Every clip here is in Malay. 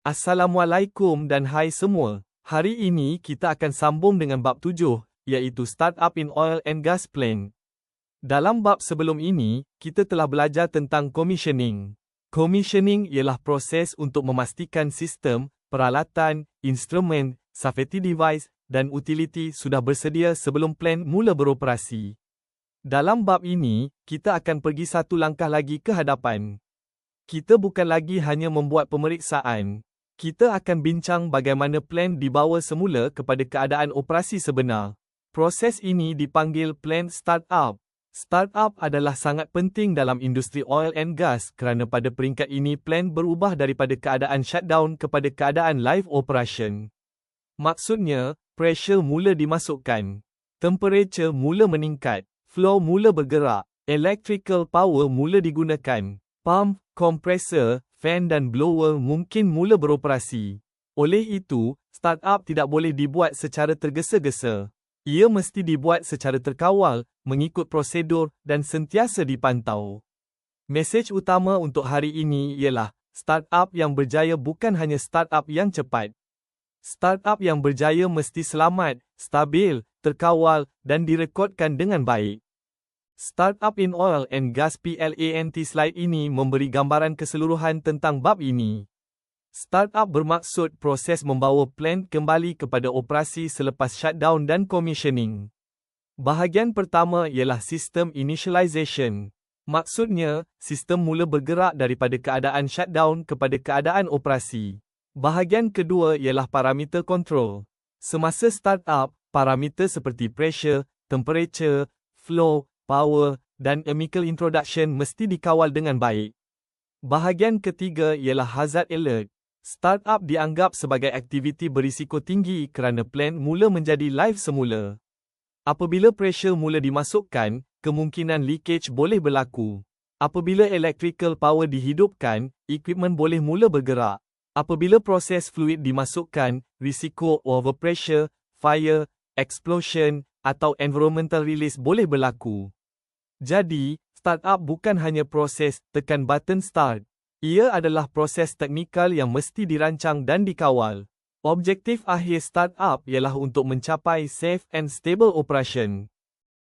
Assalamualaikum dan hai semua. Hari ini kita akan sambung dengan bab 7, iaitu Startup in Oil and Gas Plant. Dalam bab sebelum ini, kita telah belajar tentang commissioning. Commissioning ialah proses untuk memastikan sistem, peralatan, instrumen, safety device dan utility sudah bersedia sebelum plant mula beroperasi. Dalam bab ini, kita akan pergi satu langkah lagi ke hadapan. Kita bukan lagi hanya membuat pemeriksaan. Kita akan bincang bagaimana plant dibawa semula kepada keadaan operasi sebenar. Proses ini dipanggil plant startup. Startup adalah sangat penting dalam industri oil and gas kerana pada peringkat ini plant berubah daripada keadaan shutdown kepada keadaan live operation. Maksudnya, pressure mula dimasukkan, temperature mula meningkat, flow mula bergerak, electrical power mula digunakan, pump, kompresor, fan dan blower mungkin mula beroperasi. Oleh itu, startup tidak boleh dibuat secara tergesa-gesa. Ia mesti dibuat secara terkawal, mengikut prosedur dan sentiasa dipantau. Mesej utama untuk hari ini ialah, startup yang berjaya bukan hanya startup yang cepat. Startup yang berjaya mesti selamat, stabil, terkawal dan direkodkan dengan baik. Startup in Oil and Gas Plant slide ini memberi gambaran keseluruhan tentang bab ini. Startup bermaksud proses membawa plant kembali kepada operasi selepas shutdown dan commissioning. Bahagian pertama ialah sistem initialization. Maksudnya, sistem mula bergerak daripada keadaan shutdown kepada keadaan operasi. Bahagian kedua ialah parameter control. Semasa startup, parameter seperti pressure, temperature, flow, power, dan chemical introduction mesti dikawal dengan baik. Bahagian ketiga ialah hazard alert. Startup dianggap sebagai aktiviti berisiko tinggi kerana plant mula menjadi live semula. Apabila pressure mula dimasukkan, kemungkinan leakage boleh berlaku. Apabila electrical power dihidupkan, equipment boleh mula bergerak. Apabila proses fluid dimasukkan, risiko overpressure, fire, explosion, atau environmental release boleh berlaku. Jadi, startup bukan hanya proses tekan button start. Ia adalah proses teknikal yang mesti dirancang dan dikawal. Objektif akhir startup ialah untuk mencapai safe and stable operation.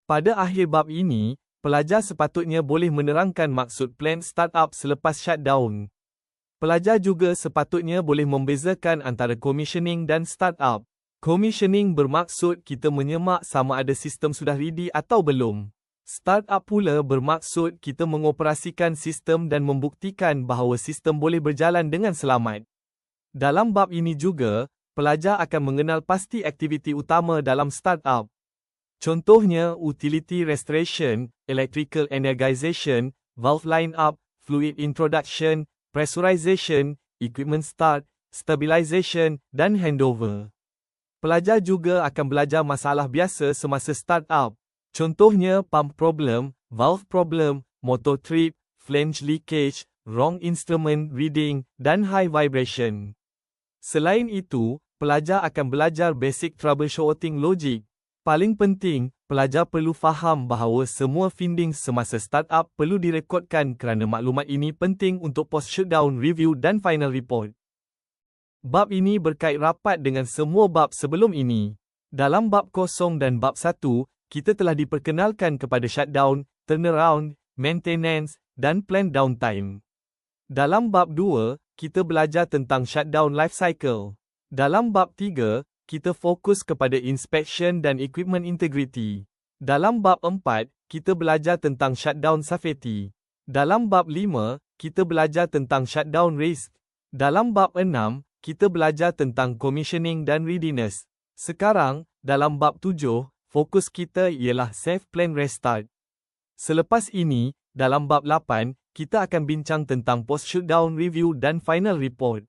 Pada akhir bab ini, pelajar sepatutnya boleh menerangkan maksud plant startup selepas shutdown. Pelajar juga sepatutnya boleh membezakan antara commissioning dan startup. Commissioning bermaksud kita menyemak sama ada sistem sudah ready atau belum. Startup pula bermaksud kita mengoperasikan sistem dan membuktikan bahawa sistem boleh berjalan dengan selamat. Dalam bab ini juga, pelajar akan mengenal pasti aktiviti utama dalam startup. Contohnya utility restoration, electrical energization, valve line-up, fluid introduction, pressurization, equipment start, stabilization, dan handover. Pelajar juga akan belajar masalah biasa semasa startup. Contohnya pump problem, valve problem, motor trip, flange leakage, wrong instrument reading, dan high vibration. Selain itu, pelajar akan belajar basic troubleshooting logic. Paling penting, pelajar perlu faham bahawa semua findings semasa startup perlu direkodkan kerana maklumat ini penting untuk post-shutdown review dan final report. Bab ini berkait rapat dengan semua bab sebelum ini. Dalam bab 0 dan bab 1, kita telah diperkenalkan kepada shutdown, turnaround, maintenance, dan plant downtime. Dalam bab 2, kita belajar tentang shutdown life cycle. Dalam bab 3, kita fokus kepada inspection dan equipment integrity. Dalam bab 4, kita belajar tentang shutdown safety. Dalam bab 5, kita belajar tentang shutdown risk. Dalam bab 6, kita belajar tentang commissioning dan readiness. Sekarang, dalam bab 7, fokus kita ialah safe plant restart. Selepas ini, dalam bab 8, kita akan bincang tentang post-shutdown review dan final report.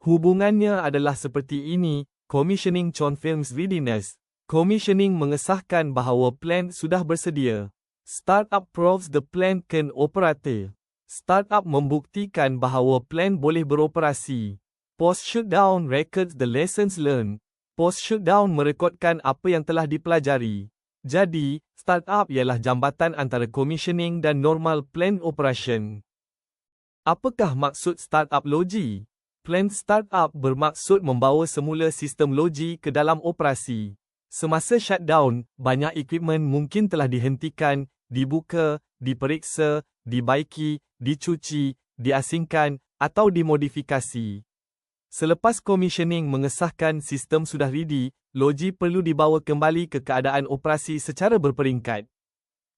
Hubungannya adalah seperti ini, commissioning confirms readiness. Commissioning mengesahkan bahawa plant sudah bersedia. Startup proves the plant can operate. Startup membuktikan bahawa plant boleh beroperasi. Post-shutdown records the lessons learned. Post-shutdown merekodkan apa yang telah dipelajari. Jadi, startup ialah jambatan antara commissioning dan normal plant operation. Apakah maksud startup logi? Planned startup bermaksud membawa semula sistem logi ke dalam operasi. Semasa shutdown, banyak equipment mungkin telah dihentikan, dibuka, diperiksa, dibaiki, dicuci, diasingkan, atau dimodifikasi. Selepas commissioning mengesahkan sistem sudah ready, logi perlu dibawa kembali ke keadaan operasi secara berperingkat.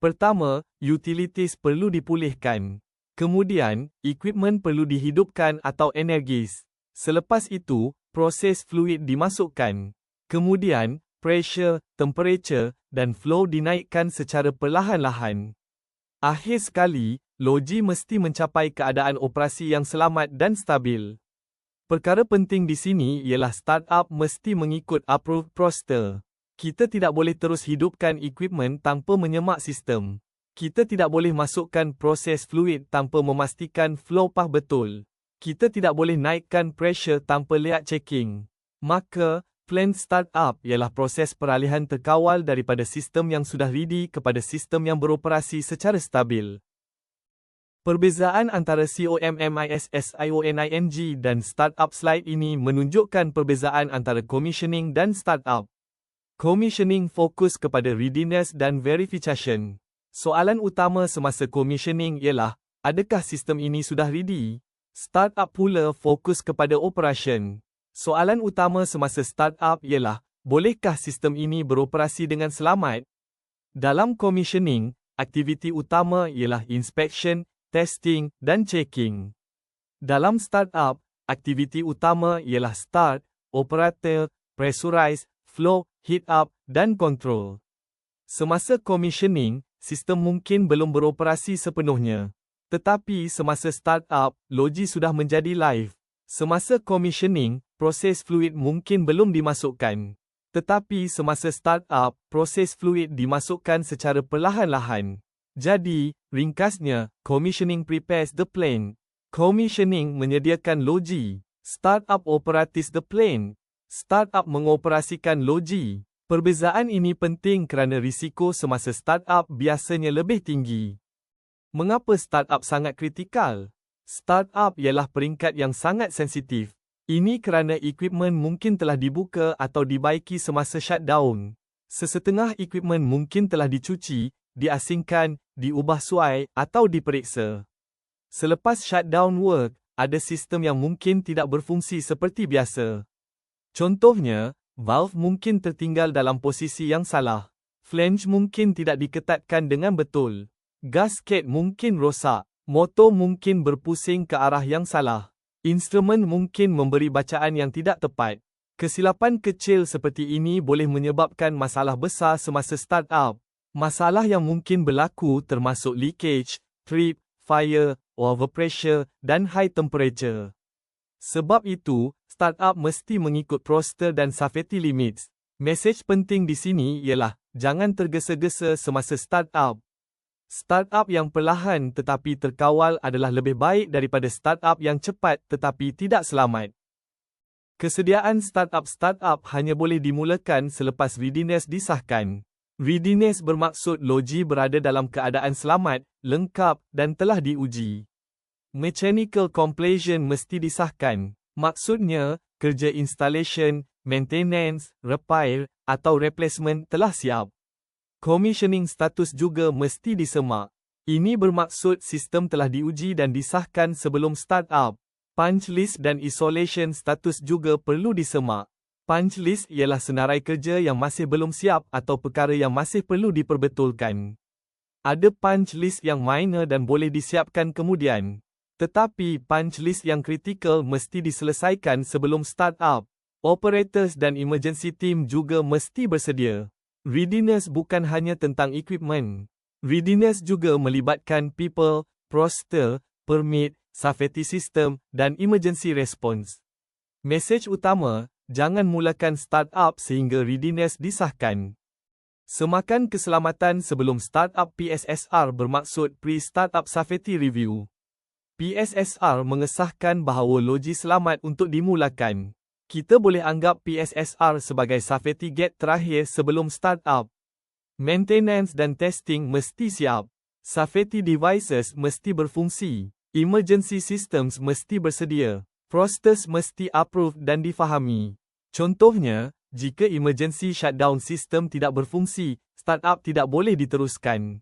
Pertama, utilities perlu dipulihkan. Kemudian, equipment perlu dihidupkan atau energis. Selepas itu, proses fluid dimasukkan. Kemudian, pressure, temperature, dan flow dinaikkan secara perlahan-lahan. Akhir sekali, logi mesti mencapai keadaan operasi yang selamat dan stabil. Perkara penting di sini ialah startup mesti mengikut approved procedure. Kita tidak boleh terus hidupkan equipment tanpa menyemak sistem. Kita tidak boleh masukkan proses fluid tanpa memastikan flow pah betul. Kita tidak boleh naikkan pressure tanpa lihat checking. Maka, planned startup ialah proses peralihan terkawal daripada sistem yang sudah ready kepada sistem yang beroperasi secara stabil. Perbezaan antara COMMISSIONING dan startup slide ini menunjukkan perbezaan antara commissioning dan startup. Commissioning fokus kepada readiness dan verification. Soalan utama semasa commissioning ialah, adakah sistem ini sudah ready? Startup pula fokus kepada operation. Soalan utama semasa startup ialah, bolehkah sistem ini beroperasi dengan selamat? Dalam commissioning, aktiviti utama ialah inspection, testing, dan checking. Dalam startup, aktiviti utama ialah start, operator, pressurize, flow, heat up, dan control. Semasa commissioning, sistem mungkin belum beroperasi sepenuhnya. Tetapi semasa startup, logi sudah menjadi live. Semasa commissioning, proses fluid mungkin belum dimasukkan. Tetapi semasa startup, proses fluid dimasukkan secara perlahan-lahan. Jadi, ringkasnya, commissioning prepares the plane. Commissioning menyediakan logi. Startup operates the plane. Startup mengoperasikan logi. Perbezaan ini penting kerana risiko semasa startup biasanya lebih tinggi. Mengapa startup sangat kritikal? Startup ialah peringkat yang sangat sensitif. Ini kerana equipment mungkin telah dibuka atau dibaiki semasa shutdown. Sesetengah equipment mungkin telah dicuci, diasingkan, diubah suai atau diperiksa. Selepas shutdown work, ada sistem yang mungkin tidak berfungsi seperti biasa. Contohnya, valve mungkin tertinggal dalam posisi yang salah. Flange mungkin tidak diketatkan dengan betul. Gasket mungkin rosak. Motor mungkin berpusing ke arah yang salah. Instrumen mungkin memberi bacaan yang tidak tepat. Kesilapan kecil seperti ini boleh menyebabkan masalah besar semasa startup. Masalah yang mungkin berlaku termasuk leakage, trip, fire, overpressure dan high temperature. Sebab itu, startup mesti mengikut procedure dan safety limits. Mesej penting di sini ialah, jangan tergesa-gesa semasa startup. Startup yang perlahan tetapi terkawal adalah lebih baik daripada startup yang cepat tetapi tidak selamat. Kesediaan startup hanya boleh dimulakan selepas readiness disahkan. Readiness bermaksud logi berada dalam keadaan selamat, lengkap dan telah diuji. Mechanical completion mesti disahkan. Maksudnya, kerja installation, maintenance, repair, atau replacement telah siap. Commissioning status juga mesti disemak. Ini bermaksud sistem telah diuji dan disahkan sebelum startup. Punch list dan isolation status juga perlu disemak. Punch list ialah senarai kerja yang masih belum siap atau perkara yang masih perlu diperbetulkan. Ada punch list yang minor dan boleh disiapkan kemudian. Tetapi punch list yang kritikal mesti diselesaikan sebelum startup. Operators dan emergency team juga mesti bersedia. Readiness bukan hanya tentang equipment. Readiness juga melibatkan people, procedure, permit, safety system dan emergency response. Mesej utama, jangan mulakan startup sehingga readiness disahkan. Semakan keselamatan sebelum startup PSSR bermaksud Pre-Startup Safety Review. PSSR mengesahkan bahawa logi selamat untuk dimulakan. Kita boleh anggap PSSR sebagai safety gate terakhir sebelum startup. Maintenance dan testing mesti siap. Safety devices mesti berfungsi. Emergency systems mesti bersedia. Proses mesti approved dan difahami. Contohnya, jika emergency shutdown system tidak berfungsi, startup tidak boleh diteruskan.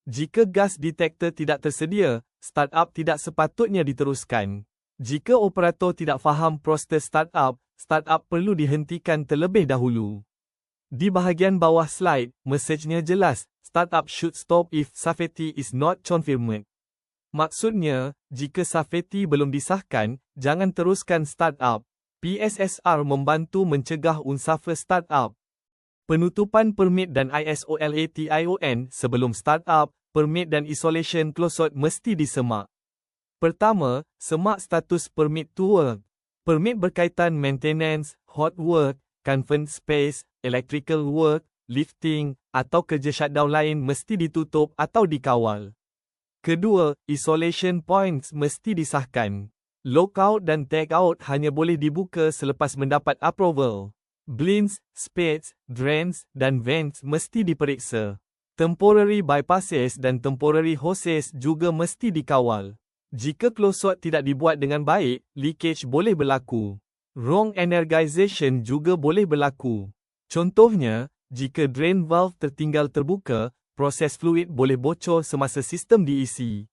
Jika gas detector tidak tersedia, startup tidak sepatutnya diteruskan. Jika operator tidak faham proses startup perlu dihentikan terlebih dahulu. Di bahagian bawah slide, mesejnya jelas, startup should stop if safety is not confirmed. Maksudnya, jika safety belum disahkan, jangan teruskan startup. PSSR membantu mencegah unsur startup. Penutupan permit dan ISO/LATION sebelum startup, permit dan isolation closed mesti disemak. Pertama, semak status permit to work. Permit berkaitan maintenance, hot work, confined space, electrical work, lifting, atau kerja shutdown lain mesti ditutup atau dikawal. Kedua, isolation points mesti disahkan. Lockout dan tagout hanya boleh dibuka selepas mendapat approval. Blinds, spades, drains, dan vents mesti diperiksa. Temporary bypasses dan temporary hoses juga mesti dikawal. Jika closed tidak dibuat dengan baik, leakage boleh berlaku. Wrong energization juga boleh berlaku. Contohnya, jika drain valve tertinggal terbuka, proses fluid boleh bocor semasa sistem diisi.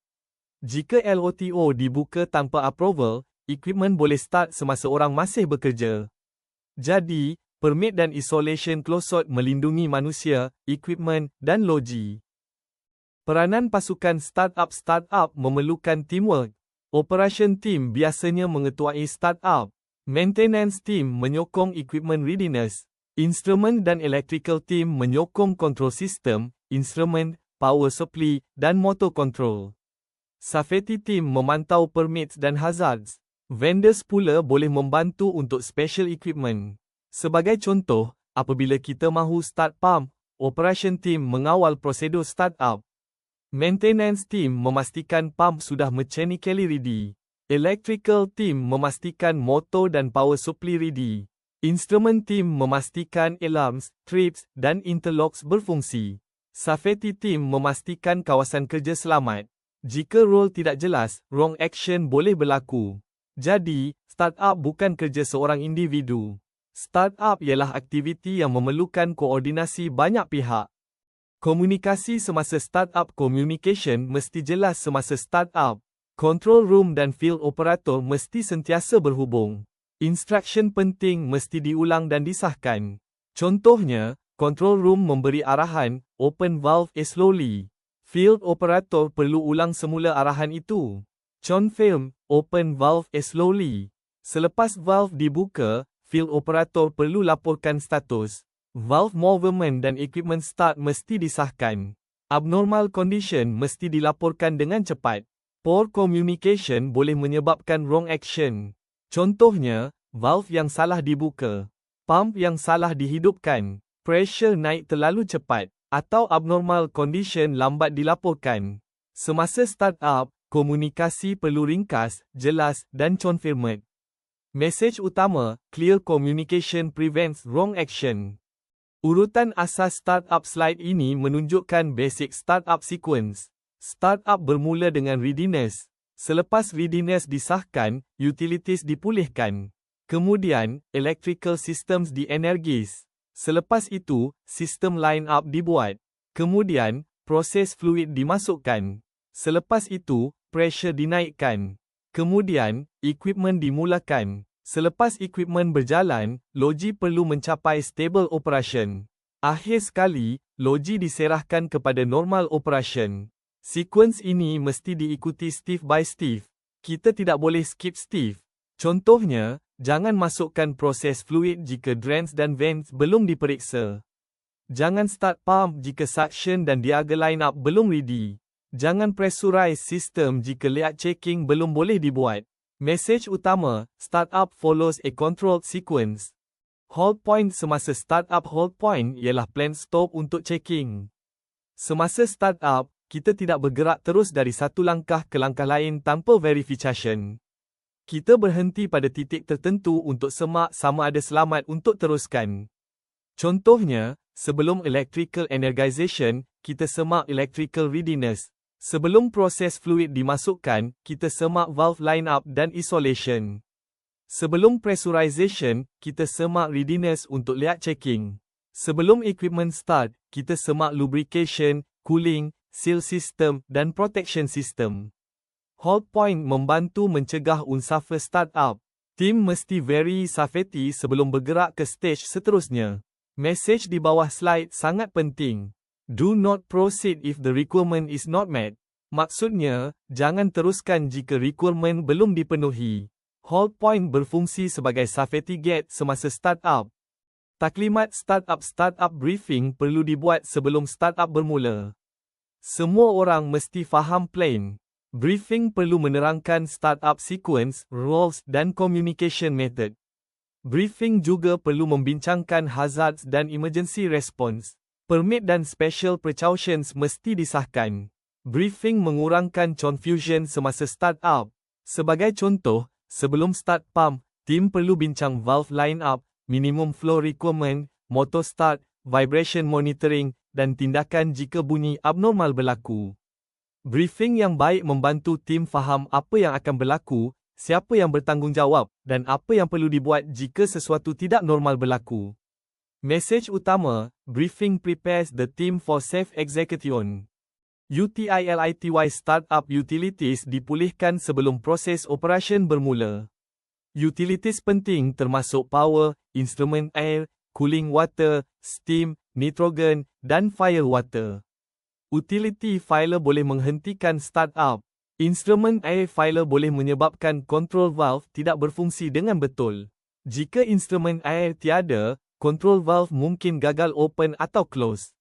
Jika LOTO dibuka tanpa approval, equipment boleh start semasa orang masih bekerja. Jadi, permit dan isolation closed melindungi manusia, equipment, dan logi. Peranan pasukan startup memerlukan teamwork. Operation team biasanya mengetuai startup. Maintenance team menyokong equipment readiness. Instrument dan electrical team menyokong control system, instrument, power supply, dan motor control. Safety team memantau permits dan hazards. Vendors pula boleh membantu untuk special equipment. Sebagai contoh, apabila kita mahu start pump, operation team mengawal prosedur startup. Maintenance team memastikan pump sudah mechanically ready. Electrical team memastikan motor dan power supply ready. Instrument team memastikan alarms, trips, dan interlocks berfungsi. Safety team memastikan kawasan kerja selamat. Jika role tidak jelas, wrong action boleh berlaku. Jadi, startup bukan kerja seorang individu. Startup ialah aktiviti yang memerlukan koordinasi banyak pihak. Komunikasi semasa startup communication mesti jelas semasa startup. Control room dan field operator mesti sentiasa berhubung. Instruction penting mesti diulang dan disahkan. Contohnya, control room memberi arahan, open valve slowly. Field operator perlu ulang semula arahan itu. Confirm, open valve slowly. Selepas valve dibuka, field operator perlu laporkan status. Valve movement dan equipment start mesti disahkan. Abnormal condition mesti dilaporkan dengan cepat. Poor communication boleh menyebabkan wrong action. Contohnya, valve yang salah dibuka, pump yang salah dihidupkan, pressure naik terlalu cepat, atau abnormal condition lambat dilaporkan. Semasa startup, komunikasi perlu ringkas, jelas, dan confirmed. Mesej utama, clear communication prevents wrong action. Urutan asas startup slide ini menunjukkan basic startup sequence. Startup bermula dengan readiness. Selepas readiness disahkan, utilities dipulihkan. Kemudian, electrical systems dienergis. Selepas itu, sistem line up dibuat. Kemudian, proses fluid dimasukkan. Selepas itu, pressure dinaikkan. Kemudian, equipment dimulakan. Selepas equipment berjalan, logi perlu mencapai stable operation. Akhir sekali, logi diserahkan kepada normal operation. Sequence ini mesti diikuti step by step. Kita tidak boleh skip step. Contohnya, jangan masukkan proses fluid jika drains dan vents belum diperiksa. Jangan start pump jika suction dan diaga line up belum ready. Jangan pressurize system jika layout checking belum boleh dibuat. Mesej utama, startup follows a controlled sequence. Hold point semasa startup hold point ialah plan stop untuk checking. Semasa startup, kita tidak bergerak terus dari satu langkah ke langkah lain tanpa verification. Kita berhenti pada titik tertentu untuk semak sama ada selamat untuk teruskan. Contohnya, sebelum electrical energization, kita semak electrical readiness. Sebelum proses fluid dimasukkan, kita semak valve line up dan isolation. Sebelum pressurization, kita semak readiness untuk lihat checking. Sebelum equipment start, kita semak lubrication, cooling, seal system dan protection system. Hold point membantu mencegah unsur startup. Tim mesti very safety sebelum bergerak ke stage seterusnya. Mesej di bawah slide sangat penting. Do not proceed if the requirement is not met. Maksudnya, jangan teruskan jika requirement belum dipenuhi. Hold point berfungsi sebagai safety gate semasa startup. Taklimat startup briefing perlu dibuat sebelum startup bermula. Semua orang mesti faham plan. Briefing perlu menerangkan startup sequence, roles dan communication method. Briefing juga perlu membincangkan hazards dan emergency response. Permit dan special precautions mesti disahkan. Briefing mengurangkan confusion semasa startup. Sebagai contoh, sebelum start pump, tim perlu bincang valve line-up, minimum flow requirement, motor start, vibration monitoring, dan tindakan jika bunyi abnormal berlaku. Briefing yang baik membantu tim faham apa yang akan berlaku, siapa yang bertanggungjawab, dan apa yang perlu dibuat jika sesuatu tidak normal berlaku. Mesej utama, briefing prepares the team for safe execution. Utility startup utilities dipulihkan sebelum proses operasi bermula. Utilities penting termasuk power, instrument air, cooling water, steam, nitrogen, dan fire water. Utility failure boleh menghentikan startup. Instrument air failure boleh menyebabkan control valve tidak berfungsi dengan betul. Jika instrument air tiada, control valve mungkin gagal open atau close.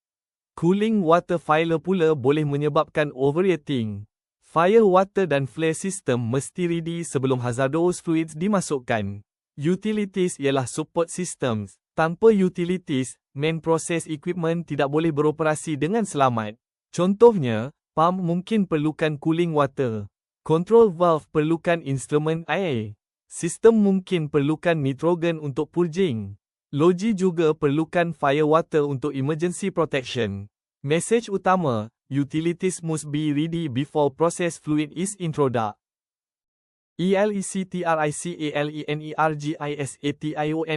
Cooling water failure pula boleh menyebabkan overheating. Fire water dan flare system mesti ready sebelum hazardous fluids dimasukkan. Utilities ialah support systems. Tanpa utilities, main process equipment tidak boleh beroperasi dengan selamat. Contohnya, pump mungkin perlukan cooling water. Control valve perlukan instrumen air. Sistem mungkin perlukan nitrogen untuk purging. Logi juga perlukan fire water untuk emergency protection. Mesej utama, utilities must be ready before process fluid is introduced.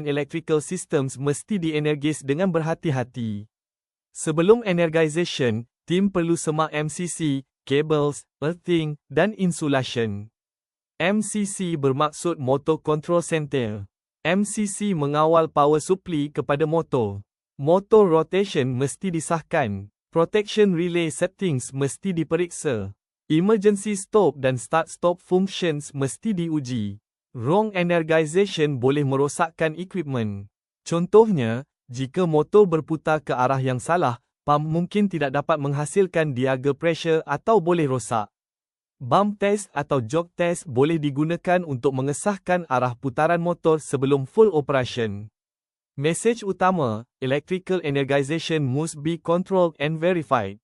Electrical systems mesti dienergis dengan berhati-hati. Sebelum energization, tim perlu semak MCC, cables, earthing, dan insulation. MCC bermaksud Motor Control Center. MCC mengawal power supply kepada motor. Motor rotation mesti disahkan. Protection relay settings mesti diperiksa. Emergency stop dan start-stop functions mesti diuji. Wrong energization boleh merosakkan equipment. Contohnya, jika motor berputar ke arah yang salah, pump mungkin tidak dapat menghasilkan diaga pressure atau boleh rosak. Bump test atau jog test boleh digunakan untuk mengesahkan arah putaran motor sebelum full operation. Mesej utama, electrical energization must be controlled and verified.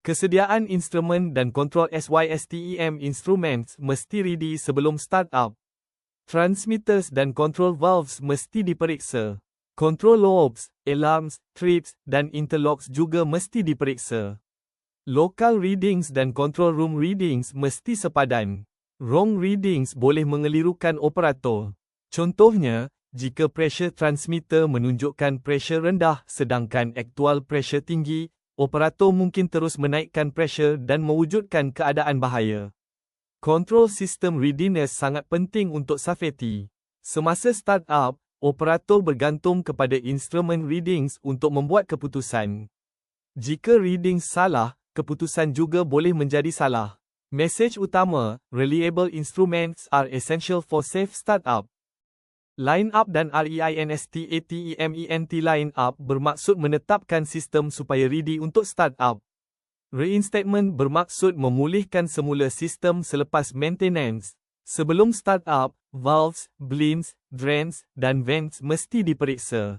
Kesediaan instrumen dan kontrol SYSTEM instruments mesti ready sebelum start up. Transmitters dan control valves mesti diperiksa. Control lobes, alarms, trips, dan interlocks juga mesti diperiksa. Local readings dan control room readings mesti sepadan. Wrong readings boleh mengelirukan operator. Contohnya, jika pressure transmitter menunjukkan pressure rendah sedangkan aktual pressure tinggi, operator mungkin terus menaikkan pressure dan mewujudkan keadaan bahaya. Control system readiness sangat penting untuk safety. Semasa startup, operator bergantung kepada instrument readings untuk membuat keputusan. Jika readings salah, keputusan juga boleh menjadi salah. Mesej utama, reliable instruments are essential for safe startup. Line-up dan REINSTATEMENT line-up bermaksud menetapkan sistem supaya ready untuk startup. Reinstatement bermaksud memulihkan semula sistem selepas maintenance. Sebelum startup, valves, blinds, drains, dan vents mesti diperiksa.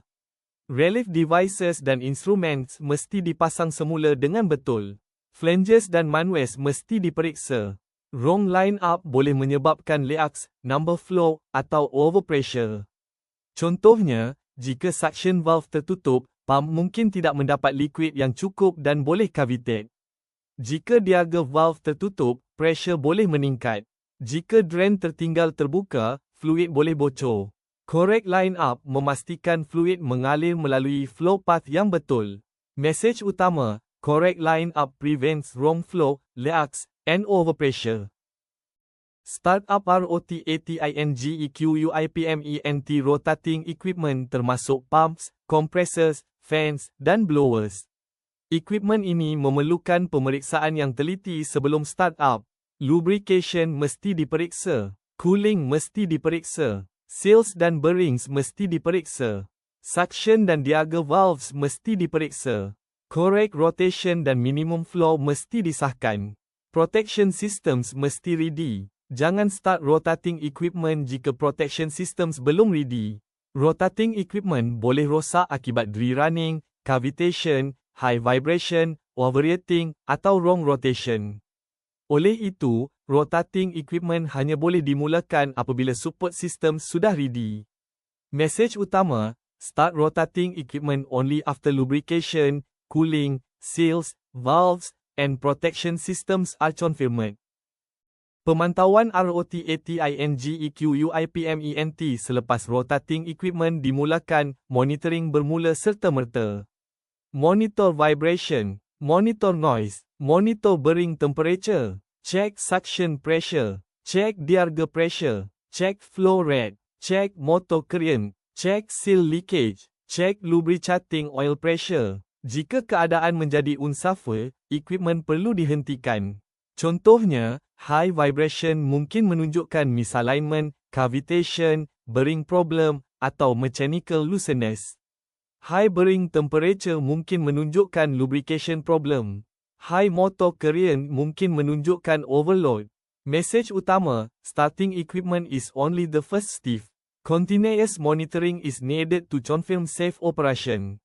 Relief devices dan instruments mesti dipasang semula dengan betul. Flanges dan manways mesti diperiksa. Wrong line-up boleh menyebabkan leaks, number flow, atau overpressure. Contohnya, jika suction valve tertutup, pump mungkin tidak mendapat liquid yang cukup dan boleh cavitate. Jika diaga valve tertutup, pressure boleh meningkat. Jika drain tertinggal terbuka, fluid boleh bocor. Correct line up memastikan fluid mengalir melalui flow path yang betul. Mesej utama, correct line up prevents wrong flow, leaks, and overpressure. Startup ROTATINGEQUIPMENT rotating equipment termasuk pumps, compressors, fans, dan blowers. Equipment ini memerlukan pemeriksaan yang teliti sebelum startup. Lubrication mesti diperiksa. Cooling mesti diperiksa. Seals dan bearings mesti diperiksa. Suction dan diaga valves mesti diperiksa. Correct rotation dan minimum flow mesti disahkan. Protection systems mesti ready. Jangan start rotating equipment jika protection systems belum ready. Rotating equipment boleh rosak akibat derunning, cavitation, high vibration, overheating, atau wrong rotation. Oleh itu, rotating equipment hanya boleh dimulakan apabila support system sudah ready. Mesej utama, start rotating equipment only after lubrication, cooling, seals, valves, and protection systems are confirmed. Pemantauan ROTATINGEQUIPMENT selepas rotating equipment dimulakan, monitoring bermula serta-merta. Monitor vibration, monitor noise, monitor bearing temperature, check suction pressure, check diaga pressure, check flow rate, check motor current, check seal leakage, check lubricating oil pressure. Jika keadaan menjadi unsuffer, equipment perlu dihentikan. Contohnya, high vibration mungkin menunjukkan misalignment, cavitation, bearing problem, atau mechanical looseness. High bearing temperature mungkin menunjukkan lubrication problem. High motor current mungkin menunjukkan overload. Mesej utama, starting equipment is only the first step. Continuous monitoring is needed to confirm safe operation.